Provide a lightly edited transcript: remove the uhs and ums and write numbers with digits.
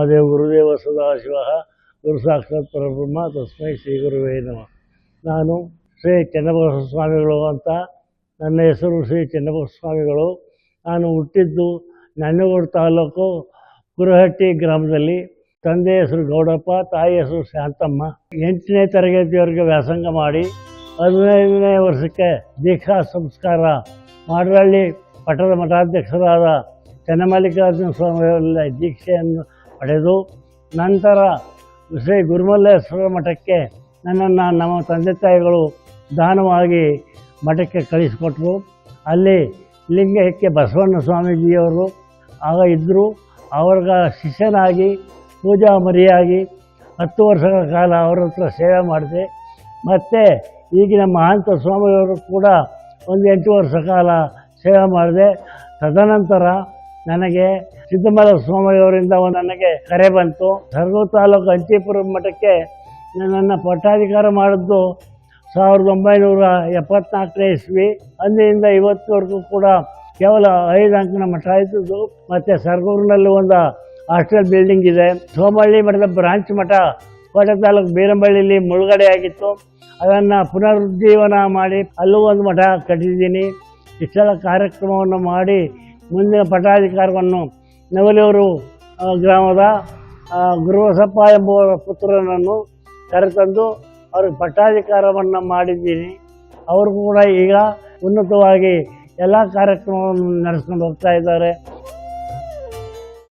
ಮಹಾದೇವ ಗುರುದೇವ ಸದಾಶಿವ ಗುರು ಸಾಕ್ಷಾತ್ ಪರಬ್ರಹ್ಮ ತಸ್ಮೈ ಶ್ರೀ ಗುರುವೇ ನಮಃ. ನಾನು ಶ್ರೀ ಚನ್ನಬಸವ ಸ್ವಾಮಿಗಳು ಅಂತ, ನನ್ನ ಹೆಸರು ಶ್ರೀ ಚನ್ನಬಸವ ಸ್ವಾಮಿಗಳು. ನಾನು ಹುಟ್ಟಿದ್ದು ನಂಜನಗೂಡು ತಾಲೂಕು ಕುರಹಟ್ಟಿ ಗ್ರಾಮದಲ್ಲಿ. ತಂದೆ ಹೆಸರು ಗೌಡಪ್ಪ, ತಾಯಿ ಹೆಸರು ಶಾಂತಮ್ಮ. 8ನೇ ತರಗತಿಯವರೆಗೆ ವ್ಯಾಸಂಗ ಮಾಡಿ 15ನೇ ವರ್ಷಕ್ಕೆ ದೀಕ್ಷಾ ಸಂಸ್ಕಾರ ಮಾಡರಳ್ಳಿ ಪಟ್ಟದ ಮಠಾಧ್ಯಕ್ಷರಾದ ಚನ್ನಮಲ್ಲಿಕಾರ್ಜುನ ಸ್ವಾಮಿಯವರ ದೀಕ್ಷೆಯನ್ನು ಪಡೆದು ನಂತರ ಶ್ರೀ ಗುರುಮಲ್ಲೇಶ್ವರ ಮಠಕ್ಕೆ ನನ್ನನ್ನು ನಮ್ಮ ತಂದೆ ತಾಯಿಗಳು ದಾನವಾಗಿ ಮಠಕ್ಕೆ ಕಳಿಸಿಕೊಟ್ರು. ಅಲ್ಲಿ ಲಿಂಗೈಕ್ಯ ಬಸವಣ್ಣ ಸ್ವಾಮೀಜಿಯವರು ಆಗ ಇದ್ದರು. ಅವ್ರಿಗ ಶಿಷ್ಯನಾಗಿ ಪೂಜಾ ಮರಿಯಾಗಿ 10 ವರ್ಷಗಳ ಕಾಲ ಅವರ ಹತ್ರ ಸೇವೆ ಮಾಡಿದೆ. ಮತ್ತು ಈಗಿನ ಮಹಾಂತ ಸ್ವಾಮಿಯವರು ಕೂಡ ಒಂದು 8 ವರ್ಷ ಕಾಲ ಸೇವೆ ಮಾಡಿದೆ. ತದನಂತರ ನನಗೆ ಸಿದ್ದಮಲ್ಲ ಸ್ವಾಮಿಯವರಿಂದ ನನಗೆ ಕರೆ ಬಂತು. ಸರಗೂರು ತಾಲೂಕು ಅಂಚಿಪುರ ಮಠಕ್ಕೆ ನನ್ನನ್ನು ಪಟ್ಟಾಧಿಕಾರ ಮಾಡಿದ್ದು 1974ನೇ ಇಸ್ವಿ. ಅಂದಿನಿಂದ ಇವತ್ತಿವರೆಗೂ ಕೂಡ ಕೇವಲ 5 ಅಂಕಣ ಮಠ ಇದ್ದದ್ದು. ಮತ್ತು ಸರಗೂರಿನಲ್ಲಿ ಒಂದು ಹಾಸ್ಟೆಲ್ ಬಿಲ್ಡಿಂಗ್ ಇದೆ. ಸೋಮಹಳ್ಳಿ ಮಠದ ಬ್ರಾಂಚ್ ಮಠ ಕೋಟೆ ತಾಲೂಕು ಬೀರಂಬಳ್ಳಿಲಿ ಮುಳುಗಡೆ ಆಗಿತ್ತು. ಅದನ್ನು ಪುನರುಜ್ಜೀವನ ಮಾಡಿ ಅಲ್ಲೂ ಒಂದು ಮಠ ಕಟ್ಟಿದ್ದೀನಿ. ಇಷ್ಟೆಲ್ಲ ಕಾರ್ಯಕ್ರಮವನ್ನು ಮಾಡಿ ಮುಂದಿನ ಪಟ್ಟಾಧಿಕಾರವನ್ನು ನವಲಿಯೂರು ಗ್ರಾಮದ ಗುರುಬಸಪ್ಪ ಎಂಬುವರ ಪುತ್ರನನ್ನು ಕರೆತಂದು ಅವ್ರಿಗೆ ಪಟ್ಟಾಧಿಕಾರವನ್ನು ಮಾಡಿದ್ದೀನಿ. ಅವರು ಕೂಡ ಈಗ ಉನ್ನತವಾಗಿ ಎಲ್ಲ ಕಾರ್ಯಕ್ರಮವನ್ನು ನಡೆಸ್ಕೊಂಡು ಹೋಗ್ತಾ ಇದ್ದಾರೆ.